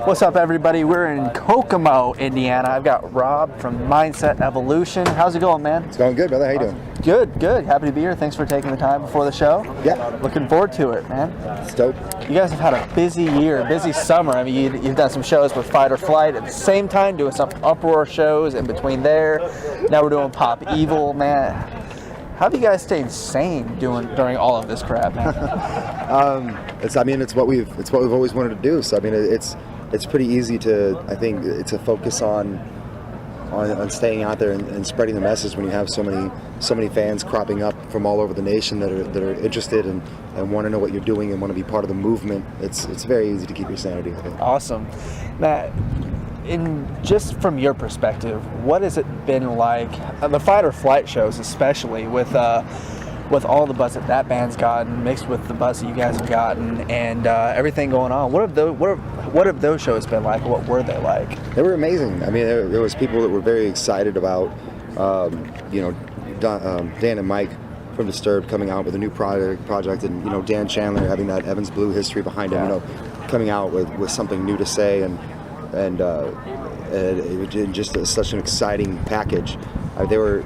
What's up, everybody? We're in Kokomo, Indiana. I've got Rob from Mindset Evolution. How's it going, man? It's going good, brother. How you doing? Good, good. Happy to be here. Thanks for taking the time before the show. Yeah. Looking forward to it, man. It's dope. You guys have had a busy year, busy summer. I mean, you've done some shows with Fight or Flight at the same time, doing some Uproar shows in between there. Now we're doing Pop Evil, man. How have you guys stayed sane during all of this crap, man? It's what we've always wanted to do. So I mean, it's pretty easy to, I think, to focus on staying out there and spreading the message when you have so many fans cropping up from all over the nation that are interested and want to know what you're doing and want to be part of the movement. It's very easy to keep your sanity, I think. Awesome. Matt, just from your perspective, what has it been like, the Fight or Flight shows especially, with all the buzz that band's gotten, mixed with the buzz that you guys have gotten, and everything going on? What have those shows been like? What were they like? They were amazing. I mean, there was people that were very excited about, Dan and Mike from Disturbed coming out with a new project, and Dan Chandler having that Evans Blue history behind him, coming out with something new to say, and just such an exciting package. They were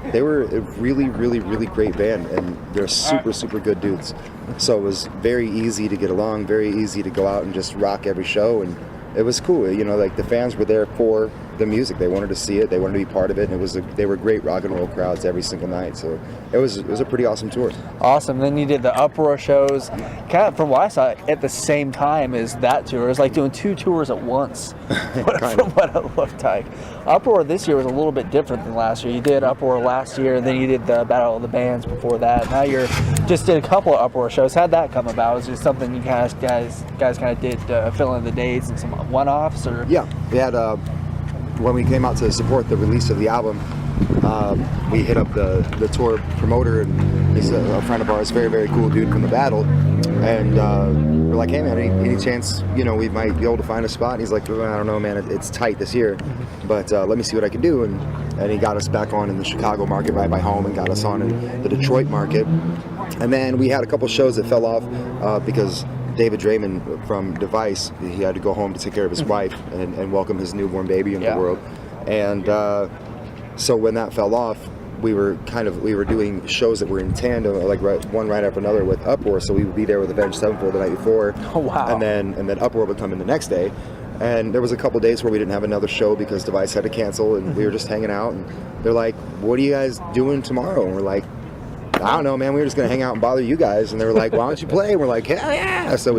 a really, really, really great band, and they're super good dudes. So it was very easy to get along, very easy to go out and just rock every show, and it was cool. Like the fans were there for the music. They wanted to see it. They wanted to be part of it, and they were great rock and roll crowds every single night. So it was a pretty awesome tour. Awesome. Then you did the Uproar shows, kind of from what I saw, at the same time as that tour. It was like doing two tours at once, from what it looked like. Uproar this year was a little bit different than last year. You did Uproar last year, and then you did the Battle of the Bands before that. Now you're just did a couple of Uproar shows. How'd that come about? Was it something you guys kind of did fill in the dates and some one-offs? Or? Yeah, we had when we came out to support the release of the album, we hit up the tour promoter, and he's a friend of ours, very, very cool dude from the Battle, and we're like, hey man, any chance we might be able to find a spot? And he's like, well, I don't know, man, it's tight this year, but let me see what I can do. And he got us back on in the Chicago market right by home, and got us on in the Detroit market, and then we had a couple shows that fell off because David Draymond from Device, he had to go home to take care of his wife and welcome his newborn baby into the world. And so when that fell off, we were doing shows that were in tandem, like one right after another with Uproar. So we would be there with Avenged Sevenfold the night before. Oh, wow. And then Uproar would come in the next day. And there was a couple days where we didn't have another show because Device had to cancel, and we were just hanging out. And they're like, "What are you guys doing tomorrow?" And we're like, I don't know, man. We were just gonna hang out and bother you guys, and they were like, "Why don't you play?" And we're like, "Hell yeah!" So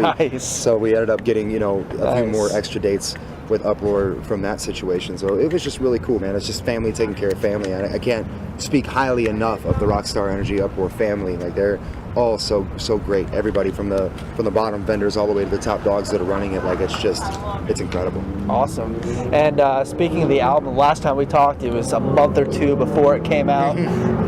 we ended up getting a few more extra dates with Uproar from that situation. So it was just really cool, man. It's just family taking care of family. I can't speak highly enough of the Rockstar Energy Uproar family. Like they're all so great. Everybody from the bottom vendors all the way to the top dogs that are running it. Like it's incredible. Awesome. And speaking of the album, last time we talked, it was a month or two before it came out.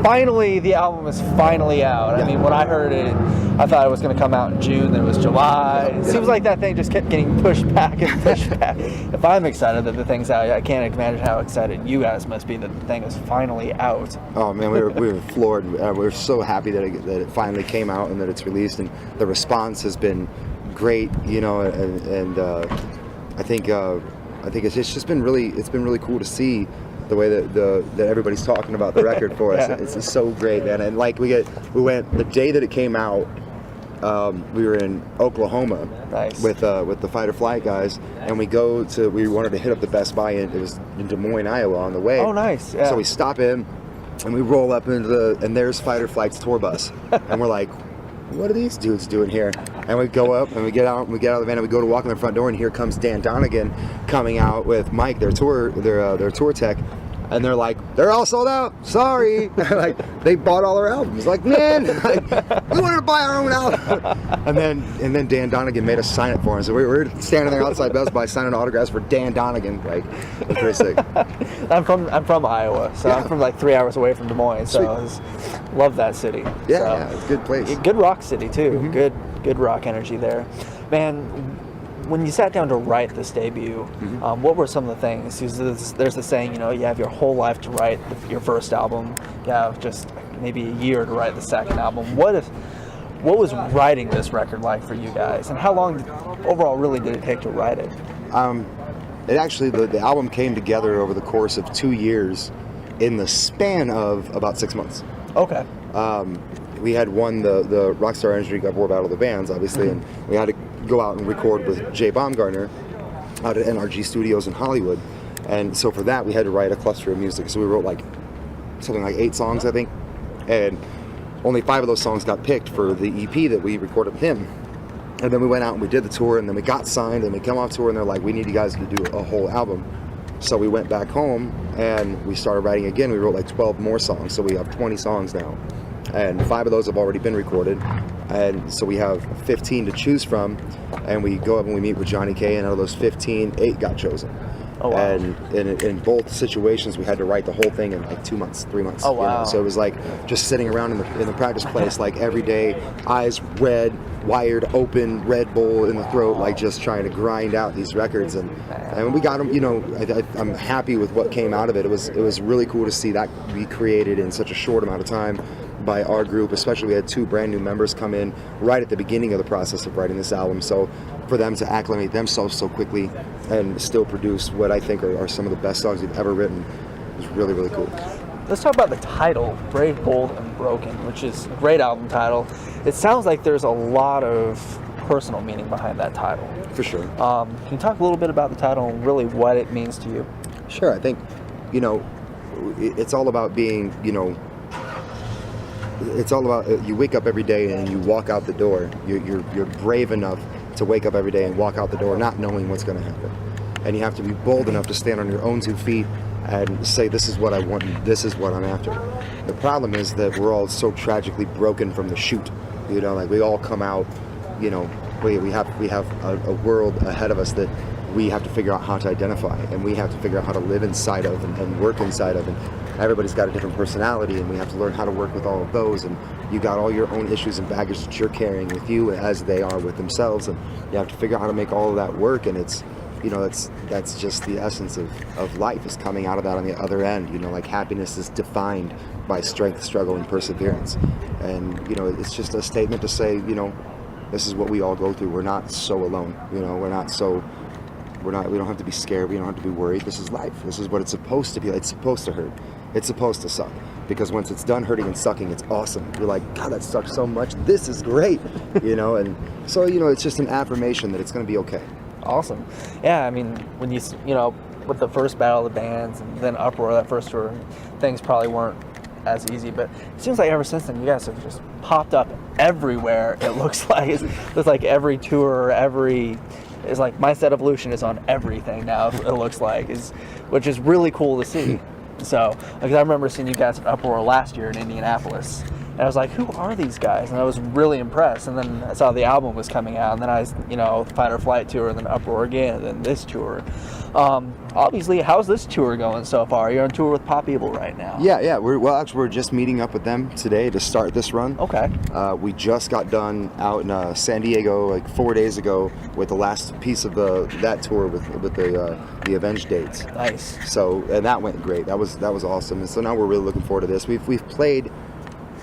Finally, the album is finally out. I mean, when I heard it, I thought it was going to come out in June, then it was July. It seems like that thing just kept getting pushed back and pushed back. If I'm excited that the thing's out, I can't imagine how excited you guys must be that the thing is finally out. Oh man, we were floored. We were so happy that it finally came out and that it's released, and the response has been great. And I think it's just been really cool to see the way that everybody's talking about the record for us. It's just so great, man. And like we went the day that it came out. We were in Oklahoma with the Fight or Flight guys, and we wanted to hit up the Best Buy, and it was in Des Moines, Iowa on the way. Oh, nice. Yeah. So we stop in, and we roll up and there's Fight or Flight's tour bus, and we're like, what are these dudes doing here? And we go up and we get out of the van, and we go to walk in the front door, and here comes Dan Donegan coming out with Mike, their tour tech. And they're like, they're all sold out. Sorry. Like, they bought all our albums. Like, man, we wanted to buy our own album. And then Dan Donegan made us sign it for him. So we were standing there outside Best Buy signing autographs for Dan Donegan. Like, it was pretty sick. I'm from Iowa, so I'm from like 3 hours away from Des Moines. So I love that city. Yeah, it's a good place. Good rock city too. Mm-hmm. Good rock energy there, man. When you sat down to write this debut, what were some of the things? There's the saying, you have your whole life to write your first album. You have just maybe a year to write the second album. What was writing this record like for you guys, and how long overall really did it take to write it? It actually, the album came together over the course of 2 years in the span of about 6 months. Okay. We had won the Rockstar Energy Uproar Battle of the Bands, obviously, and we had to go out and record with Jay Baumgartner out at NRG Studios in Hollywood. And so for that, we had to write a cluster of music. So we wrote like something like 8 songs, I think. And only 5 of those songs got picked for the EP that we recorded with him. And then we went out and we did the tour, and then we got signed, and we come off tour, and they're like, we need you guys to do a whole album. So we went back home, and we started writing again. We wrote like 12 more songs, so we have 20 songs now. And 5 of those have already been recorded. And so we have 15 to choose from, and we go up and we meet with Johnny K, and out of those 15, 8 got chosen. Oh, wow. And in both situations, we had to write the whole thing in like 2 months, 3 months. Oh, wow. So it was like just sitting around in the practice place, like every day, eyes red, wired open, Red Bull in the throat, like just trying to grind out these records. And we got them. I'm happy with what came out of it. It was really cool to see that be created in such a short amount of time by our group. Especially, we had 2 brand new members come in right at the beginning of the process of writing this album. So for them to acclimate themselves so quickly and still produce what I think are some of the best songs we've ever written is really, really cool. Let's talk about the title, Brave, Bold, and Broken, which is a great album title. It sounds like there's a lot of personal meaning behind that title. For sure. Can you talk a little bit about the title and really what it means to you? Sure. I think, it's all about being, it's all about, you wake up every day and you walk out the door. You're brave enough to wake up every day and walk out the door not knowing what's going to happen. And you have to be bold enough to stand on your own 2 feet and say, this is what I want, this is what I'm after. The problem is that we're all so tragically broken from the chute. Like we all come out, we have a world ahead of us that we have to figure out how to identify, and we have to figure out how to live inside of and work inside of. And everybody's got a different personality, and we have to learn how to work with all of those. And you got all your own issues and baggage that you're carrying with you as they are with themselves, and you have to figure out how to make all of that work. And it's, that's just the essence of life, is coming out of that on the other end. Like happiness is defined by strength, struggle, and perseverance. And it's just a statement to say, this is what we all go through. We're not so alone. We don't have to be scared. We don't have to be worried. This is life. This is what it's supposed to be. It's supposed to hurt. It's supposed to suck. Because once it's done hurting and sucking, it's awesome. You're like, God, that sucks so much. This is great. And so, it's just an affirmation that it's going to be okay. Awesome. Yeah, I mean, when with the first Battle of the Bands and then Uproar, that first tour, things probably weren't as easy, but it seems like ever since then you guys have just popped up everywhere. It looks like it's like every tour, it's like My Set Evolution is on everything now. It looks like, which is really cool to see. So, because I remember seeing you guys at Uproar last year in Indianapolis, and I was like, who are these guys? And I was really impressed. And then I saw the album was coming out, and then Fight or Flight tour, and then Uproar again, and then this tour. Obviously, how's this tour going so far? You're on tour with Pop Evil right now. Yeah. We're just meeting up with them today to start this run. Okay. We just got done out in San Diego like 4 days ago with the last piece of that tour with the Avenged dates. Nice. So, and that went great. That was awesome. And so now we're really looking forward to this. We've played,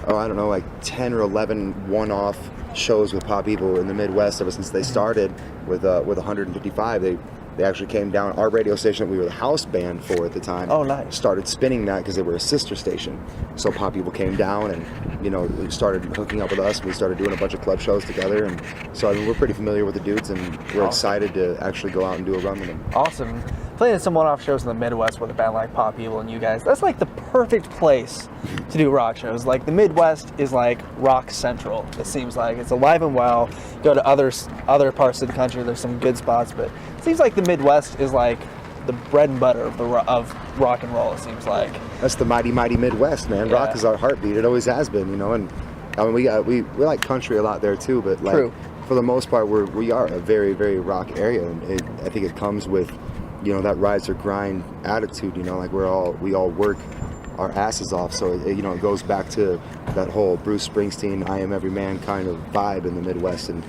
I don't know, like 10 or 11 one-off shows with Pop Evil in the Midwest ever since they started with 155. They actually came down. Our radio station that we were the house band for at the time. Oh, nice. Started spinning that because they were a sister station. So Pop Evil came down and, started hooking up with us. We started doing a bunch of club shows together. And so, we're pretty familiar with the dudes, and we're excited to actually go out and do a run with them. Awesome. Playing some one-off shows in the Midwest with a band like Pop Evil and you guys, that's like the perfect place to do rock shows. Like the Midwest is like rock central. It seems like it's alive and well. Go to other parts of the country, there's some good spots, but it seems like the Midwest is like the bread and butter of rock and roll. It seems like that's the mighty Midwest, man. Yeah. Rock is our heartbeat. It always has been, And I mean, we like country a lot there too, but like True. For the most part, we are a very, very rock area, and I think it comes with that rise or grind attitude. Like we all work our asses off. So it goes back to that whole Bruce Springsteen, I Am Every Man kind of vibe in the Midwest. And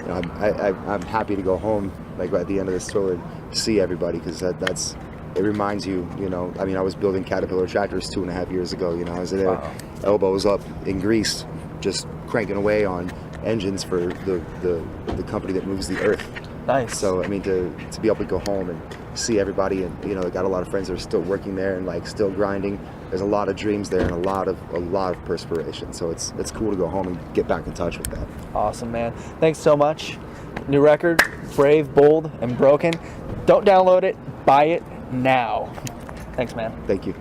I'm happy to go home like at the end of this tour and see everybody, because it reminds you. I mean, I was building Caterpillar tractors 2.5 years ago. I was there, wow. Elbows up in grease, just cranking away on engines for the company that moves the earth. Nice. So I mean, to be able to go home and see everybody, and you know, I got a lot of friends that are still working there and like still grinding. There's a lot of dreams there and a lot of perspiration. So it's cool to go home and get back in touch with that. Awesome, man. Thanks so much. New record, Brave, Bold, and Broken. Don't download it. Buy it now. Thanks, man. Thank you.